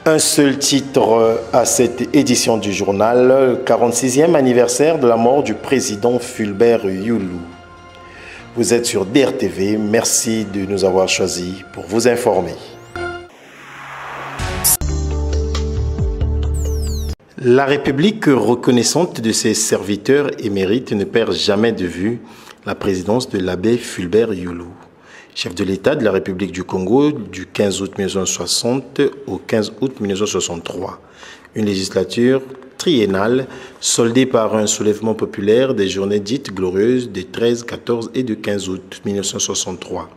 Un seul titre à cette édition du journal, le 46e anniversaire de la mort du président Fulbert Youlou. Vous êtes sur DRTV, merci de nous avoir choisis pour vous informer. La République reconnaissante de ses serviteurs émérites ne perd jamais de vue la présidence de l'abbé Fulbert Youlou, chef de l'État de la République du Congo du 15 août 1960 au 15 août 1963. Une législature triennale soldée par un soulèvement populaire des journées dites glorieuses des 13, 14 et de 15 août 1963.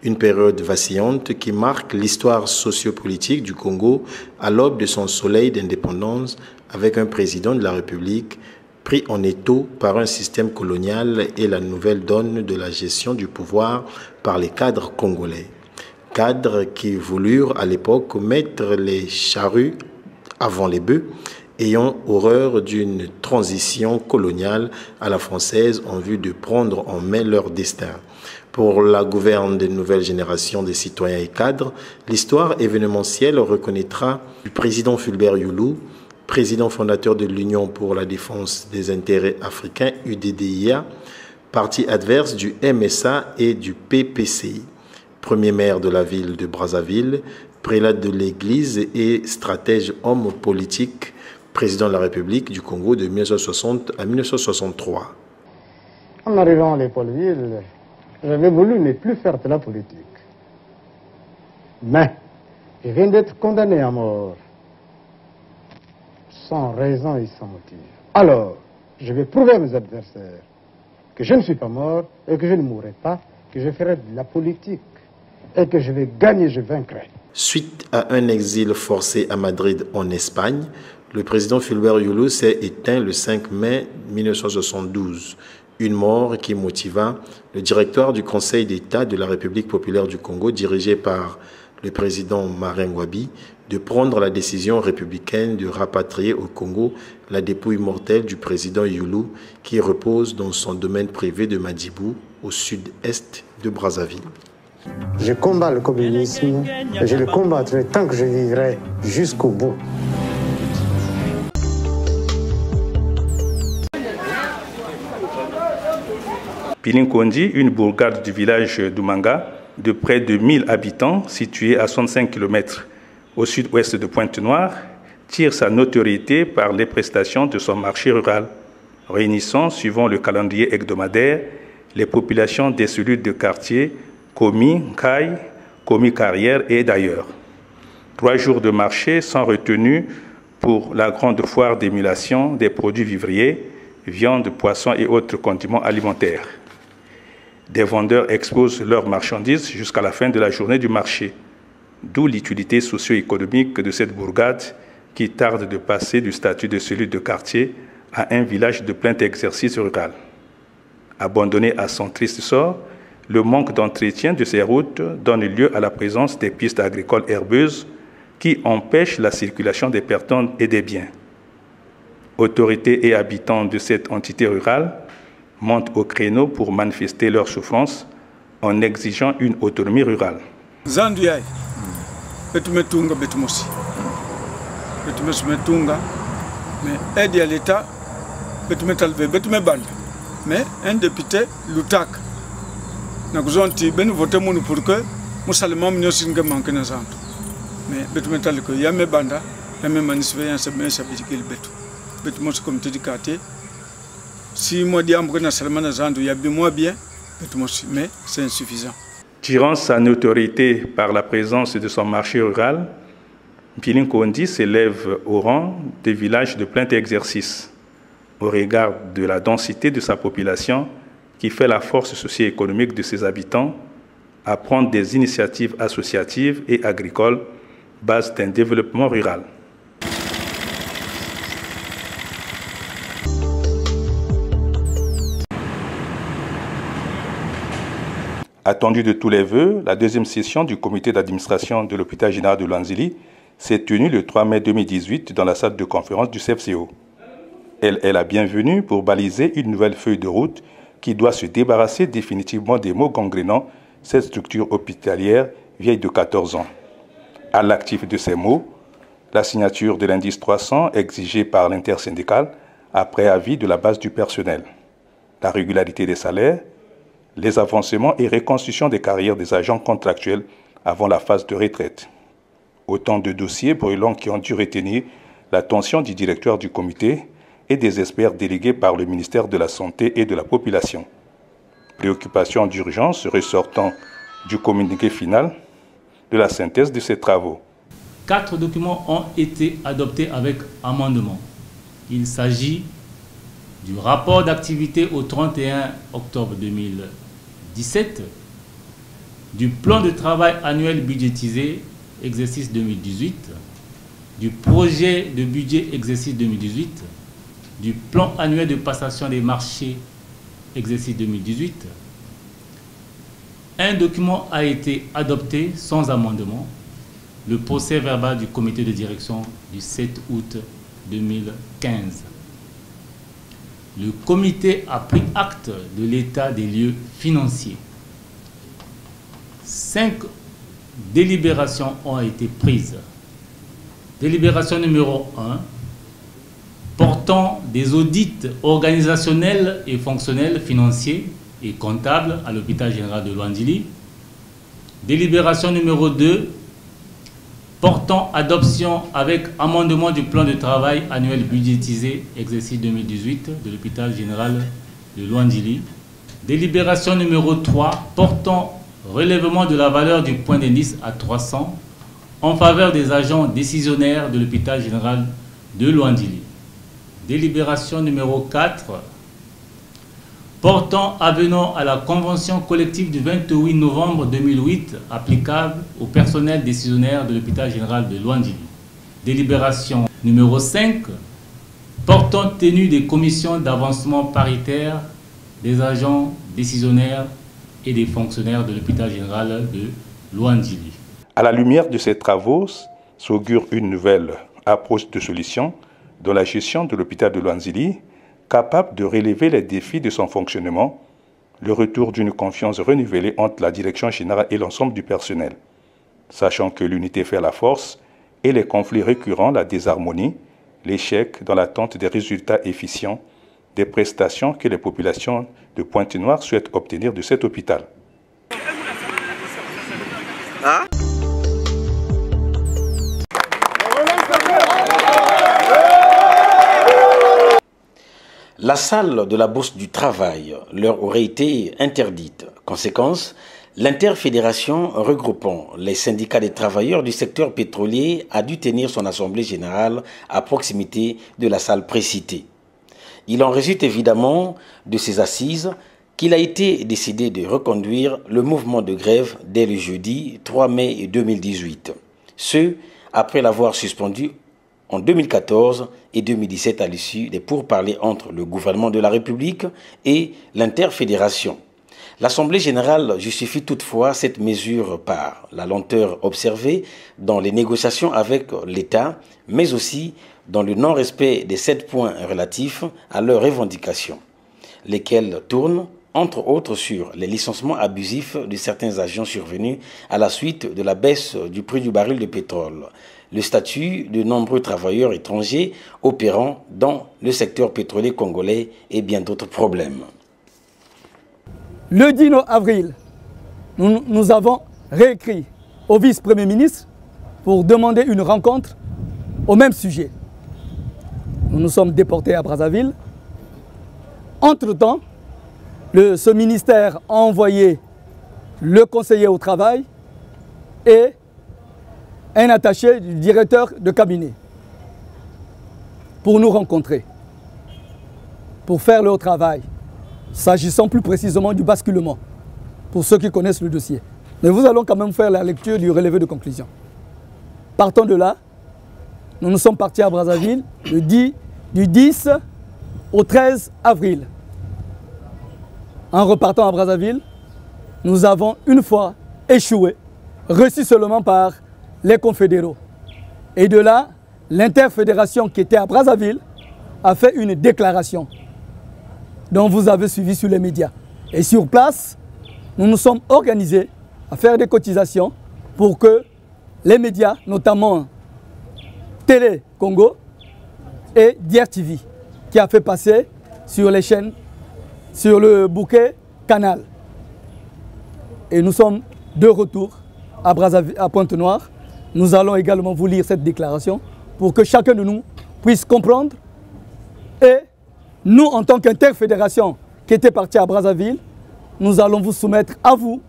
Une période vacillante qui marque l'histoire sociopolitique du Congo à l'aube de son soleil d'indépendance avec un président de la République pris en étau par un système colonial et la nouvelle donne de la gestion du pouvoir par les cadres congolais. Cadres qui voulurent à l'époque mettre les charrues avant les bœufs, ayant horreur d'une transition coloniale à la française en vue de prendre en main leur destin. Pour la gouverne des nouvelles générations de citoyens et cadres, l'histoire événementielle reconnaîtra le président Fulbert Youlou, président fondateur de l'Union pour la défense des intérêts africains, UDDIA, parti adverse du MSA et du PPCI, premier maire de la ville de Brazzaville, prélat de l'Église et stratège homme politique, président de la République du Congo de 1960 à 1963. En arrivant à l'Épauleville, j'avais voulu ne plus faire de la politique. Mais je viens d'être condamné à mort, sans raison et sans motif. Alors, je vais prouver à mes adversaires que je ne suis pas mort et que je ne mourrai pas, que je ferai de la politique et que je vais gagner, je vaincrai. Suite à un exil forcé à Madrid en Espagne, le président Fulbert Youlou s'est éteint le 5 mai 1972. Une mort qui motiva le directoire du Conseil d'État de la République populaire du Congo, dirigé par le président Marin Ngouabi, de prendre la décision républicaine de rapatrier au Congo la dépouille mortelle du président Youlou qui repose dans son domaine privé de Madibou, au sud-est de Brazzaville. Je combats le communisme et je le combattrai tant que je vivrai jusqu'au bout. Pilinkondi, une bourgade du village d'Oumanga, de près de 1000 habitants, située à 65 km au sud-ouest de Pointe-Noire, tire sa notoriété par les prestations de son marché rural, réunissant, suivant le calendrier hebdomadaire, les populations des cellules de quartier Komi, Kai, Komi Carrière et d'ailleurs. 3 jours de marché sans retenue pour la grande foire d'émulation des produits vivriers, viande, poissons et autres condiments alimentaires. Des vendeurs exposent leurs marchandises jusqu'à la fin de la journée du marché, d'où l'utilité socio-économique de cette bourgade qui tarde de passer du statut de cellule de quartier à un village de plein exercice rural. Abandonné à son triste sort, le manque d'entretien de ces routes donne lieu à la présence des pistes agricoles herbeuses qui empêchent la circulation des personnes et des biens. Autorités et habitants de cette entité rurale montent au créneau pour manifester leur souffrance en exigeant une autonomie rurale. Zanduyai, betumetunga betumosi, betumetunga, mais aide à l'État, betumetalve, betumebanda, mais un député l'utak. Nakuzonti ben voté mon pour que musalman mnyosinga manque na zanto, mais betumetalko yame banda, yame manifester un semaine sabikil betu, betumos comité du quartier. Si moi diambre na salmana zanto yabi moi bien, betumos, mais c'est insuffisant. Tirant sa notoriété par la présence de son marché rural, Pilinkondi s'élève au rang des villages de plein exercice, au regard de la densité de sa population qui fait la force socio-économique de ses habitants, à prendre des initiatives associatives et agricoles, base d'un développement rural. Attendue de tous les vœux, la deuxième session du comité d'administration de l'hôpital général de Lwanzili s'est tenue le 3 mai 2018 dans la salle de conférence du CFCO. Elle est la bienvenue pour baliser une nouvelle feuille de route qui doit se débarrasser définitivement des maux gangrénant cette structure hospitalière vieille de 14 ans. À l'actif de ces maux, La signature de l'indice 300 exigée par l'intersyndicale après avis de la base du personnel. La régularité des salaires, les avancements et reconstitution des carrières des agents contractuels avant la phase de retraite. Autant de dossiers brûlants qui ont dû retenir l'attention du directeur du comité et des experts délégués par le ministère de la Santé et de la Population. Préoccupations d'urgence ressortant du communiqué final de la synthèse de ces travaux. 4 documents ont été adoptés avec amendement. Il s'agit du rapport d'activité au 31 octobre 2017, du plan de travail annuel budgétisé exercice 2018, du projet de budget exercice 2018, du plan annuel de passation des marchés exercice 2018. Un document a été adopté sans amendement, le procès verbal du comité de direction du 7 août 2015. Le comité a pris acte de l'état des lieux financiers. 5 délibérations ont été prises. Délibération numéro 1, portant des audits organisationnels et fonctionnels, financiers et comptables à l'hôpital général de Luandili. Délibération numéro 2, portant adoption avec amendement du plan de travail annuel budgétisé exercice 2018 de l'hôpital général de Luandili. Délibération numéro 3, portant relèvement de la valeur du point d'indice à 300 en faveur des agents décisionnaires de l'hôpital général de Luandili. Délibération numéro 4, portant avenant à la convention collective du 28 novembre 2008 applicable au personnel décisionnaire de l'hôpital général de Luandili. Délibération numéro 5, portant tenue des commissions d'avancement paritaire des agents décisionnaires et des fonctionnaires de l'hôpital général de Luandili. À la lumière de ces travaux, s'augure une nouvelle approche de solution dans la gestion de l'hôpital de Luandili, capable de relever les défis de son fonctionnement, le retour d'une confiance renouvelée entre la direction générale et l'ensemble du personnel. Sachant que l'unité fait la force et les conflits récurrents, la désharmonie, l'échec dans l'attente des résultats efficients, des prestations que les populations de Pointe-Noire souhaitent obtenir de cet hôpital. La salle de la Bourse du Travail leur aurait été interdite. Conséquence, l'interfédération regroupant les syndicats des travailleurs du secteur pétrolier a dû tenir son assemblée générale à proximité de la salle précitée. Il en résulte évidemment de ces assises qu'il a été décidé de reconduire le mouvement de grève dès le jeudi 3 mai 2018. Ce, après l'avoir suspendu en 2014 et 2017 à l'issue des pourparlers entre le gouvernement de la République et l'interfédération. L'Assemblée générale justifie toutefois cette mesure par la lenteur observée dans les négociations avec l'État, mais aussi dans le non-respect des 7 points relatifs à leurs revendications, lesquels tournent entre autres sur les licenciements abusifs de certains agents survenus à la suite de la baisse du prix du baril de pétrole, le statut de nombreux travailleurs étrangers opérant dans le secteur pétrolier congolais et bien d'autres problèmes. Le 10 avril, nous avons réécrit au vice-premier ministre pour demander une rencontre au même sujet. Nous nous sommes déportés à Brazzaville. Entre-temps, ce ministère a envoyé le conseiller au travail et un attaché du directeur de cabinet pour nous rencontrer, pour faire leur travail, s'agissant plus précisément du basculement, pour ceux qui connaissent le dossier. Mais nous allons quand même faire la lecture du relevé de conclusion. Partant de là, nous sommes partis à Brazzaville du 10 au 13 avril. En repartant à Brazzaville, nous avons une fois échoué, reçu seulement par les confédéraux. Et de là, l'interfédération qui était à Brazzaville a fait une déclaration dont vous avez suivi sur les médias. Et sur place, nous nous sommes organisés à faire des cotisations pour que les médias, notamment Télé Congo et Dier TV qui a fait passer sur les chaînes, sur le bouquet Canal. Et nous sommes de retour à Brazzaville, à Pointe-Noire. Nous allons également vous lire cette déclaration pour que chacun de nous puisse comprendre. Et nous, en tant qu'interfédération qui était partie à Brazzaville, nous allons vous soumettre à vous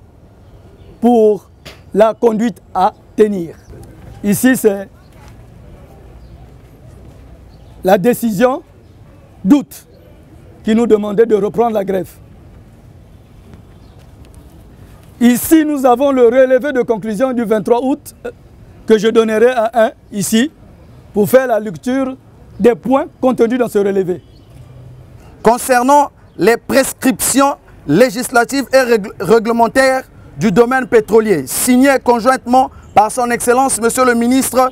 pour la conduite à tenir. Ici, c'est la décision d'août qui nous demandait de reprendre la grève. Ici, nous avons le relevé de conclusion du 23 août que je donnerai à un ici pour faire la lecture des points contenus dans ce relevé. Concernant les prescriptions législatives et réglementaires du domaine pétrolier, signé conjointement par son Excellence, Monsieur le ministre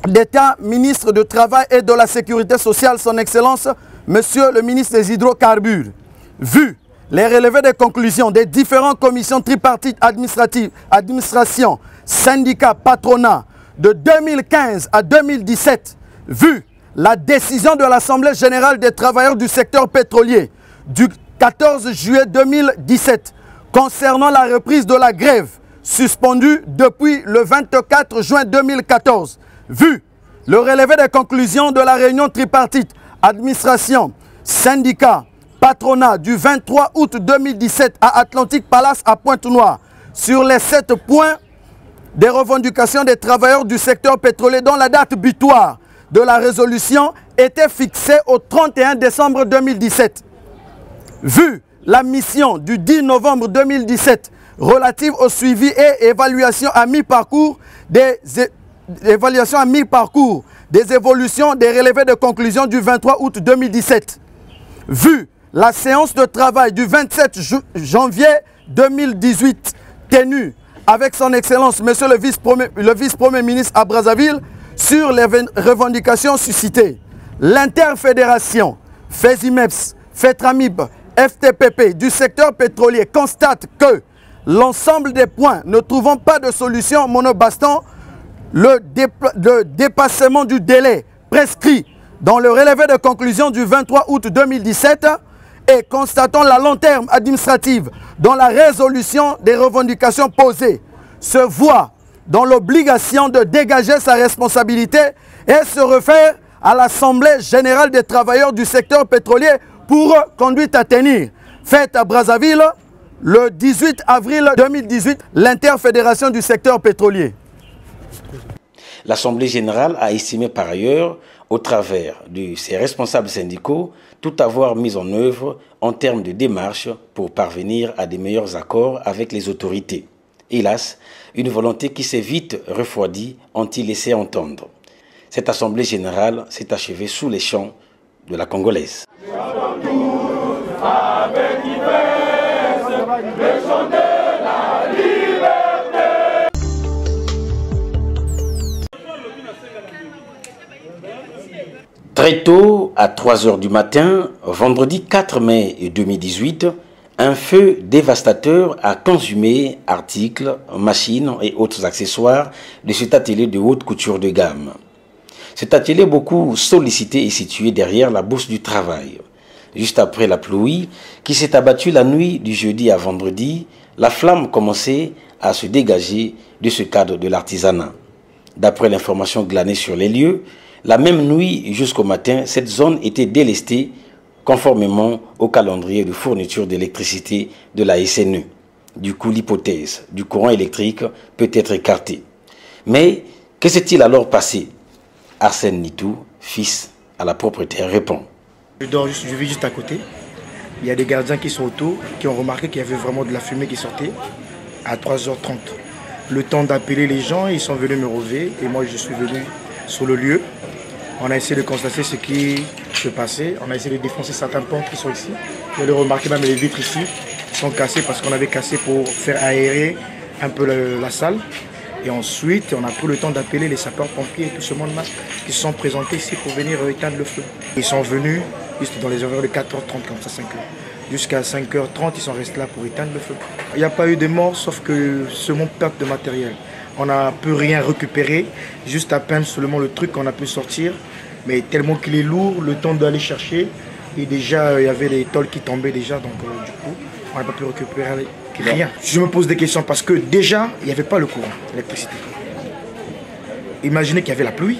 d'État, ministre du Travail et de la Sécurité sociale, son Excellence, Monsieur le ministre des Hydrocarbures. Vu les relevés des conclusions des différentes commissions tripartites administratives, administration, syndicats, patronat, de 2015 à 2017, vu la décision de l'Assemblée générale des travailleurs du secteur pétrolier du 14 juillet 2017 concernant la reprise de la grève suspendue depuis le 24 juin 2014, vu le relevé des conclusions de la réunion tripartite administration, syndicats, patronat du 23 août 2017 à Atlantic Palace à Pointe-Noire sur les 7 points des revendications des travailleurs du secteur pétrolier dont la date butoir de la résolution était fixée au 31 décembre 2017. Vu la mission du 10 novembre 2017 relative au suivi et évaluation à mi-parcours des évolutions des relevés de conclusion du 23 août 2017. Vu la séance de travail du 27 janvier 2018 tenue avec son Excellence, Monsieur le vice-premier ministre à Brazzaville, sur les revendications suscitées. L'interfédération FESIMEPS, FETRAMIB, FTPP du secteur pétrolier constate que l'ensemble des points ne trouvant pas de solution monobastant, le dépassement du délai prescrit dans le relevé de conclusion du 23 août 2017 et constatant la long terme administrative dans la résolution des revendications posées, se voit dans l'obligation de dégager sa responsabilité et se refaire à l'Assemblée générale des travailleurs du secteur pétrolier pour conduite à tenir, faite à Brazzaville le 18 avril 2018, l'interfédération du secteur pétrolier. L'Assemblée générale a estimé par ailleurs, au travers de ses responsables syndicaux, tout avoir mis en œuvre en termes de démarches pour parvenir à des meilleurs accords avec les autorités. Hélas, une volonté qui s'est vite refroidie ont-ils laissé entendre. Cette Assemblée générale s'est achevée sous les chants de la Congolaise. Très tôt, à 3 h du matin, vendredi 4 mai 2018, un feu dévastateur a consumé articles, machines et autres accessoires de cet atelier de haute couture de gamme. Cet atelier beaucoup sollicité est situé derrière la Bourse du Travail. Juste après la pluie qui s'est abattue la nuit du jeudi à vendredi, la flamme commençait à se dégager de ce cadre de l'artisanat. D'après l'information glanée sur les lieux, la même nuit jusqu'au matin, cette zone était délestée conformément au calendrier de fourniture d'électricité de la SNE. Du coup, l'hypothèse du courant électrique peut être écartée. Mais que s'est-il alors passé? Arsène Nitou, fils à la propriétaire, répond. Je vis juste à côté. Il y a des gardiens qui sont autour, qui ont remarqué qu'il y avait vraiment de la fumée qui sortait à 3 h 30. Le temps d'appeler les gens, ils sont venus me relever et moi je suis venu sur le lieu. On a essayé de constater ce qui se passait. On a essayé de défoncer certains ponts qui sont ici. Vous allez remarquer même les vitres ici sont cassées parce qu'on avait cassé pour faire aérer un peu la salle. Et ensuite, on a pris le temps d'appeler les sapeurs-pompiers et tout ce monde-là qui se sont présentés ici pour venir éteindre le feu. Ils sont venus juste dans les horaires de 4 h 30, comme ça, 5 h. Jusqu'à 5 h 30, ils sont restés là pour éteindre le feu. Il n'y a pas eu de mort, sauf que ce mon perte de matériel. On n'a pu rien récupérer, juste à peine seulement le truc qu'on a pu sortir. Mais tellement qu'il est lourd, le temps d'aller chercher. Et déjà, il y avait les tôles qui tombaient déjà, donc du coup, on n'a pas pu récupérer rien. Je me pose des questions parce que déjà, il n'y avait pas le courant, l'électricité. Imaginez qu'il y avait la pluie.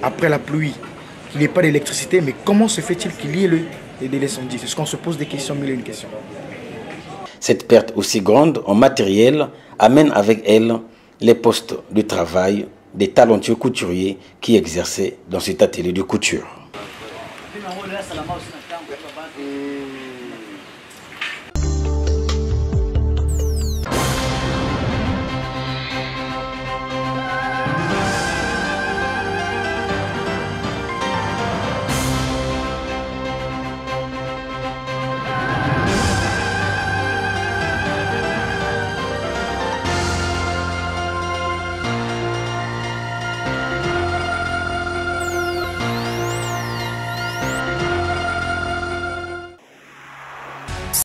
Après la pluie, il n'y ait pas d'électricité, mais comment se fait-il qu'il y ait l'incendie? C'est ce qu'on se pose des questions, mille et une questions. Cette perte aussi grande en matériel amène avec elle les postes de travail des talentueux couturiers qui exerçaient dans cet atelier de couture.